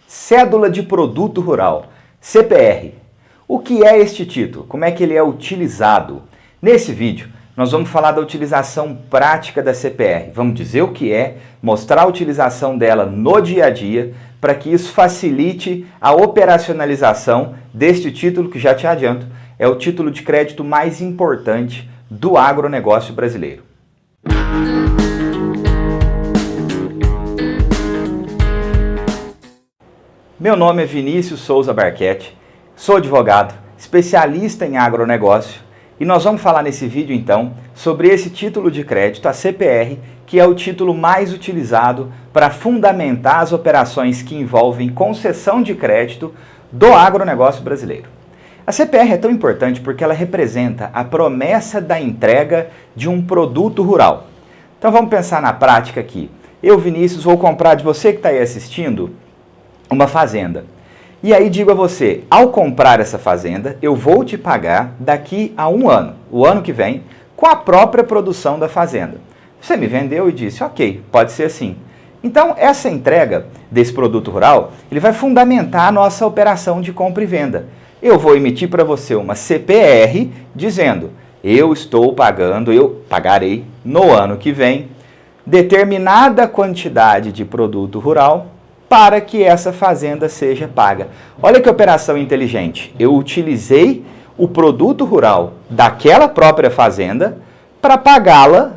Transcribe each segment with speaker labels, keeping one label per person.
Speaker 1: Cédula de Produto Rural, CPR. O que é este título? Como é que ele é utilizado? Nesse vídeo, nós vamos falar da utilização prática da CPR. Vamos dizer o que é, mostrar a utilização dela no dia a dia, para que isso facilite a operacionalização deste título, que já te adianto, é o título de crédito mais importante do agronegócio brasileiro. Meu nome é Vinícius Souza Barquete, sou advogado, especialista em agronegócio e nós vamos falar nesse vídeo então sobre esse título de crédito, a CPR, que é o título mais utilizado para fundamentar as operações que envolvem concessão de crédito do agronegócio brasileiro. A CPR é tão importante porque ela representa a promessa da entrega de um produto rural. Então vamos pensar na prática aqui. Eu, Vinícius, vou comprar de você que está aí assistindo uma fazenda. E aí digo a você, ao comprar essa fazenda, eu vou te pagar daqui a um ano, o ano que vem, com a própria produção da fazenda. Você me vendeu e disse, ok, pode ser assim. Então, essa entrega desse produto rural, ele vai fundamentar a nossa operação de compra e venda. Eu vou emitir para você uma CPR dizendo, eu estou pagando, eu pagarei no ano que vem, determinada quantidade de produto rural para que essa fazenda seja paga. Olha que operação inteligente. Eu utilizei o produto rural daquela própria fazenda para pagá-la,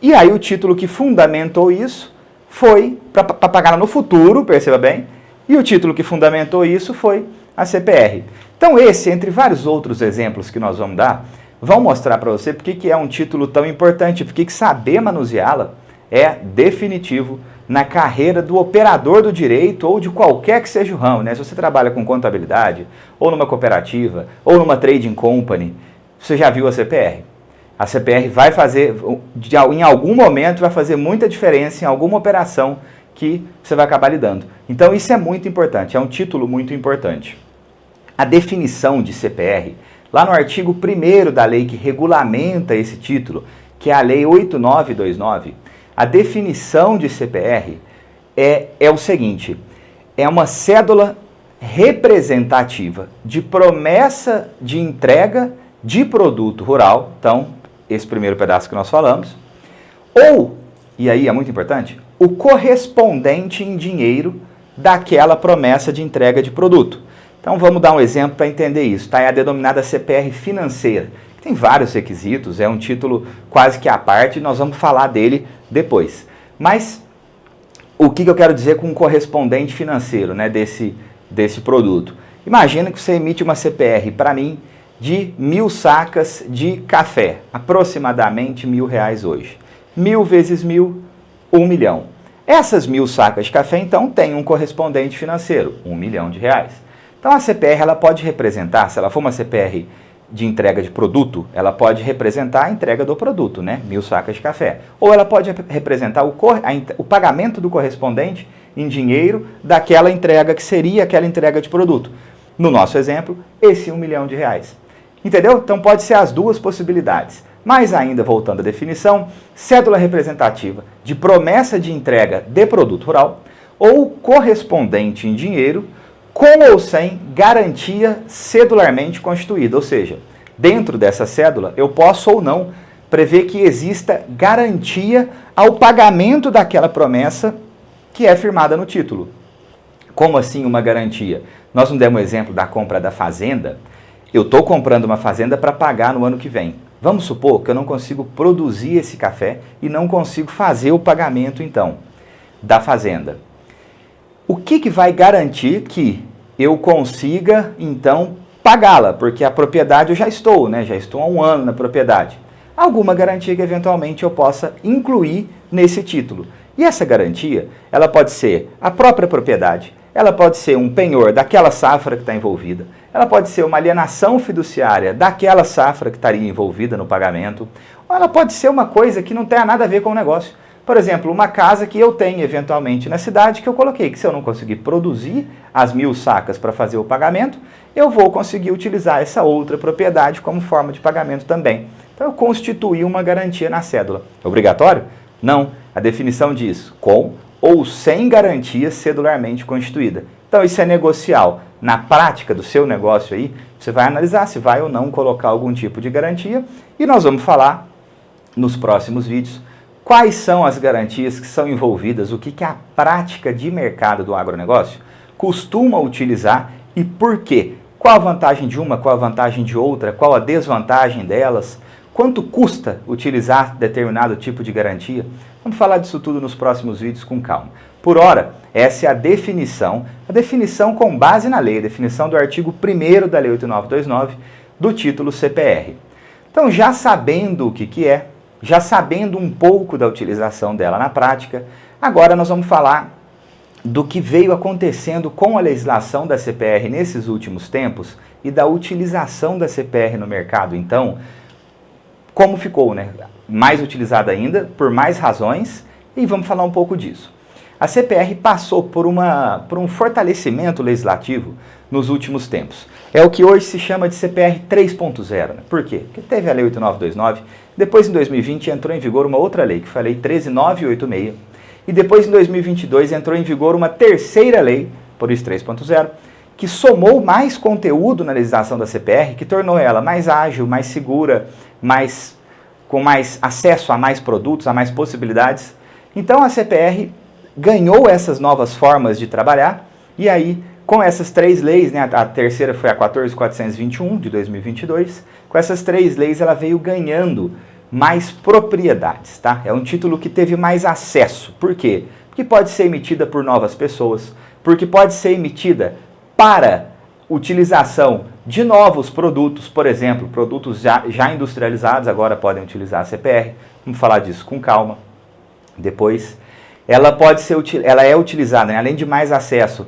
Speaker 1: e aí o título que fundamentou isso foi para pagá-la no futuro, perceba bem, e o título que fundamentou isso foi a CPR. Então esse, entre vários outros exemplos que nós vamos dar, vão mostrar para você porque que é um título tão importante, porque que saber manuseá-la é definitivo na carreira do operador do direito ou de qualquer que seja o ramo, né? Se você trabalha com contabilidade, ou numa cooperativa, ou numa trading company, você já viu a CPR. A CPR vai fazer, em algum momento, vai fazer muita diferença em alguma operação que você vai acabar lidando. Então isso é muito importante, é um título muito importante. A definição de CPR, lá no artigo 1º da lei que regulamenta esse título, que é a Lei 8929, a definição de CPR é o seguinte, é uma cédula representativa de promessa de entrega de produto rural, então, esse primeiro pedaço que nós falamos, ou, e aí é muito importante, o correspondente em dinheiro daquela promessa de entrega de produto. Então vamos dar um exemplo para entender isso, tá? É a denominada CPR financeira. Tem vários requisitos, é um título quase que à parte, nós vamos falar dele depois. Mas o que eu quero dizer com um correspondente financeiro, né, desse produto? Imagina que você emite uma CPR para mim de 1.000 sacas de café, aproximadamente R$1.000 hoje. 1.000 vezes 1.000, 1 milhão. Essas 1.000 sacas de café, então, têm um correspondente financeiro, R$1 milhão. Então a CPR ela pode representar, se ela for uma CPR de entrega de produto, ela pode representar a entrega do produto, né? 1.000 sacas de café. Ou ela pode representar o pagamento do correspondente em dinheiro daquela entrega que seria aquela entrega de produto. No nosso exemplo, esse R$1 milhão. Entendeu? Então pode ser as duas possibilidades. Mas ainda, voltando à definição, cédula representativa de promessa de entrega de produto rural ou correspondente em dinheiro com ou sem garantia cedularmente constituída, ou seja, dentro dessa cédula eu posso ou não prever que exista garantia ao pagamento daquela promessa que é firmada no título. Como assim uma garantia? Nós não demos o exemplo da compra da fazenda. Eu estou comprando uma fazenda para pagar no ano que vem. Vamos supor que eu não consigo produzir esse café e não consigo fazer o pagamento, então, da fazenda. O que vai garantir que eu consiga, então, pagá-la? Porque a propriedade eu já estou, né? Já estou há um ano na propriedade. Alguma garantia que, eventualmente, eu possa incluir nesse título. E essa garantia, ela pode ser a própria propriedade, ela pode ser um penhor daquela safra que está envolvida, ela pode ser uma alienação fiduciária daquela safra que estaria envolvida no pagamento, ou ela pode ser uma coisa que não tenha nada a ver com o negócio. Por exemplo, uma casa que eu tenho eventualmente na cidade que eu coloquei, que se eu não conseguir produzir as 1.000 sacas para fazer o pagamento, eu vou conseguir utilizar essa outra propriedade como forma de pagamento também. Então eu constituí uma garantia na cédula. Obrigatório? Não. A definição diz com ou sem garantia cedularmente constituída. Então isso é negocial. Na prática do seu negócio aí, você vai analisar se vai ou não colocar algum tipo de garantia e nós vamos falar nos próximos vídeos quais são as garantias que são envolvidas, o que a prática de mercado do agronegócio costuma utilizar e por quê. Qual a vantagem de uma, qual a vantagem de outra, qual a desvantagem delas, quanto custa utilizar determinado tipo de garantia. Vamos falar disso tudo nos próximos vídeos com calma. Por hora, essa é a definição com base na lei, a definição do artigo 1º da Lei 8929, do título CPR. Então, já sabendo o que é, já sabendo um pouco da utilização dela na prática, agora nós vamos falar do que veio acontecendo com a legislação da CPR nesses últimos tempos e da utilização da CPR no mercado. Então, como ficou, né? Mais utilizada ainda, por mais razões, e vamos falar um pouco disso. A CPR passou por um fortalecimento legislativo nos últimos tempos. É o que hoje se chama de CPR 3.0. Né? Por quê? Porque teve a Lei 8929, depois em 2020 entrou em vigor uma outra lei, que foi a Lei 13.986, e depois em 2022 entrou em vigor uma terceira lei, por isso 3.0, que somou mais conteúdo na legislação da CPR, que tornou ela mais ágil, mais segura, com mais acesso a mais produtos, a mais possibilidades. Então a CPR ganhou essas novas formas de trabalhar, e aí com essas três leis, né, a terceira foi a 14.421 de 2022, com essas três leis ela veio ganhando mais propriedades, tá? É um título que teve mais acesso. Por quê? Porque pode ser emitida por novas pessoas, porque pode ser emitida para utilização de novos produtos, por exemplo, produtos já industrializados agora podem utilizar a CPR. Vamos falar disso com calma depois. Ela é utilizada, né, além de mais acesso,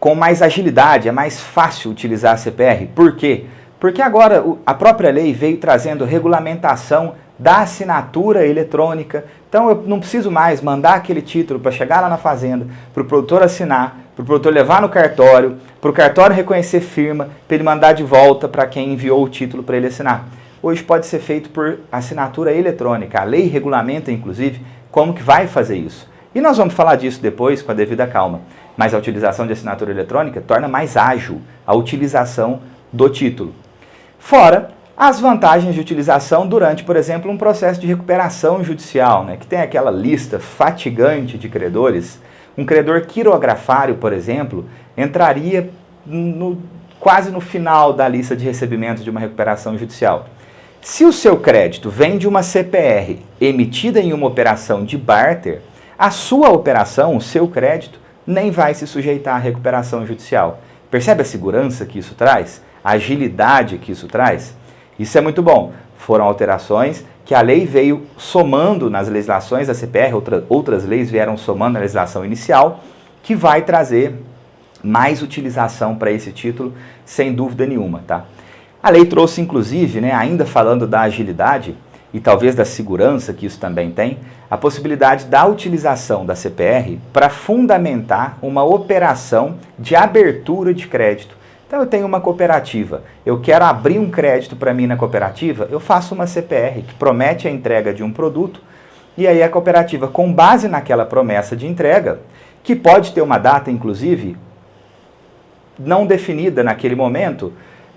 Speaker 1: com mais agilidade, é mais fácil utilizar a CPR. Por quê? Porque agora a própria lei veio trazendo regulamentação da assinatura eletrônica. Então eu não preciso mais mandar aquele título para chegar lá na fazenda, para o produtor assinar, para o produtor levar no cartório, para o cartório reconhecer firma, para ele mandar de volta para quem enviou o título para ele assinar. Hoje pode ser feito por assinatura eletrônica. A lei regulamenta, inclusive, como que vai fazer isso. E nós vamos falar disso depois com a devida calma. Mas a utilização de assinatura eletrônica torna mais ágil a utilização do título. Fora as vantagens de utilização durante, por exemplo, um processo de recuperação judicial, né, que tem aquela lista fatigante de credores. Um credor quirografário, por exemplo, entraria quase no final da lista de recebimento de uma recuperação judicial. Se o seu crédito vem de uma CPR emitida em uma operação de barter, a sua operação, o seu crédito, nem vai se sujeitar à recuperação judicial. Percebe a segurança que isso traz? A agilidade que isso traz? Isso é muito bom. Foram alterações que a lei veio somando nas legislações da CPR, outras leis vieram somando na legislação inicial, que vai trazer mais utilização para esse título, sem dúvida nenhuma. Tá? A lei trouxe, inclusive, né, ainda falando da agilidade e talvez da segurança que isso também tem, a possibilidade da utilização da CPR para fundamentar uma operação de abertura de crédito. Então eu tenho uma cooperativa, eu quero abrir um crédito para mim na cooperativa, eu faço uma CPR que promete a entrega de um produto, e aí a cooperativa, com base naquela promessa de entrega, que pode ter uma data, inclusive, não definida naquele momento,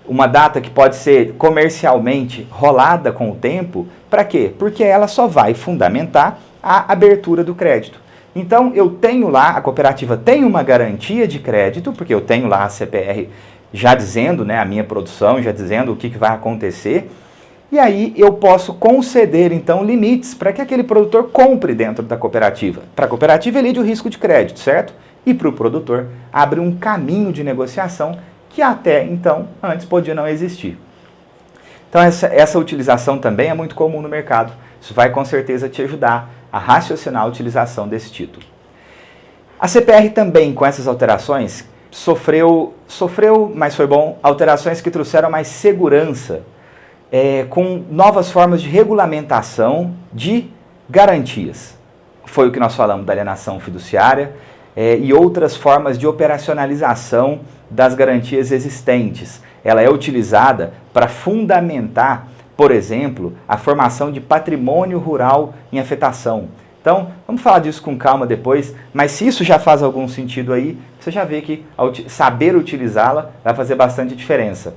Speaker 1: uma data que pode ser comercialmente rolada com o tempo, para quê? Porque ela só vai fundamentar a abertura do crédito. Então eu tenho lá, a cooperativa tem uma garantia de crédito, porque eu tenho lá a CPR já dizendo, né, a minha produção, já dizendo o que vai acontecer, e aí eu posso conceder, então, limites para que aquele produtor compre dentro da cooperativa. Para a cooperativa, ele lide o risco de crédito, certo? E para o produtor, abre um caminho de negociação que até, então, antes podia não existir. Então, essa utilização também é muito comum no mercado. Isso vai, com certeza, te ajudar a raciocinar a utilização desse título. A CPR também, com essas alterações, sofreu, mas foi bom, alterações que trouxeram mais segurança, com novas formas de regulamentação de garantias. Foi o que nós falamos da alienação fiduciária, e outras formas de operacionalização das garantias existentes. Ela é utilizada para fundamentar, por exemplo, a formação de patrimônio rural em afetação. Então, vamos falar disso com calma depois, mas se isso já faz algum sentido aí, você já vê que saber utilizá-la vai fazer bastante diferença.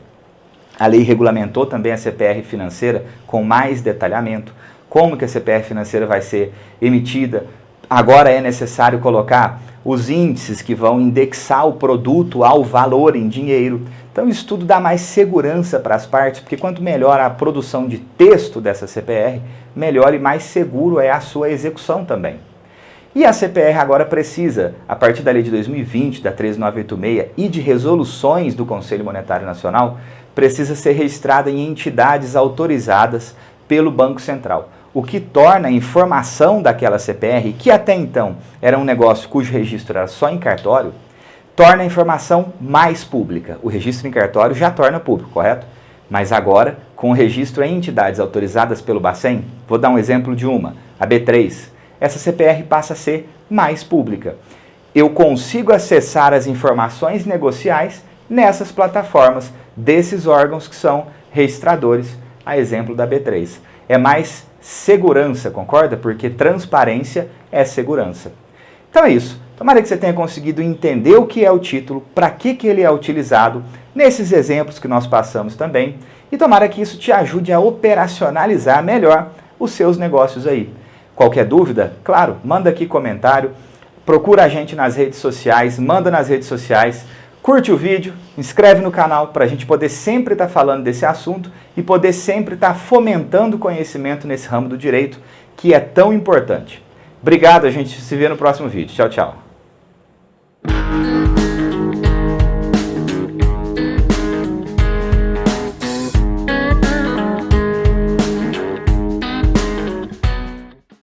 Speaker 1: A lei regulamentou também a CPR financeira com mais detalhamento, como que a CPR financeira vai ser emitida. Agora é necessário colocar os índices que vão indexar o produto ao valor em dinheiro. Então isso tudo dá mais segurança para as partes, porque quanto melhor a produção de texto dessa CPR, melhor e mais seguro é a sua execução também. E a CPR agora precisa, a partir da lei de 2020, da 13986 e de resoluções do Conselho Monetário Nacional, precisa ser registrada em entidades autorizadas pelo Banco Central, o que torna a informação daquela CPR, que até então era um negócio cujo registro era só em cartório, torna a informação mais pública. O registro em cartório já torna público, correto? Mas agora, com o registro em entidades autorizadas pelo Bacen, vou dar um exemplo de uma, a B3, essa CPR passa a ser mais pública. Eu consigo acessar as informações negociais nessas plataformas desses órgãos que são registradores, a exemplo da B3. É mais segurança, concorda? Porque transparência é segurança. Então é isso. Tomara que você tenha conseguido entender o que é o título, para que ele é utilizado, nesses exemplos que nós passamos também, e tomara que isso te ajude a operacionalizar melhor os seus negócios aí. Qualquer dúvida, claro, manda aqui comentário, procura a gente nas redes sociais, manda nas redes sociais, curte o vídeo, inscreve no canal para a gente poder sempre estar falando desse assunto e poder sempre estar fomentando conhecimento nesse ramo do direito que é tão importante. Obrigado, a gente se vê no próximo vídeo. Tchau, tchau.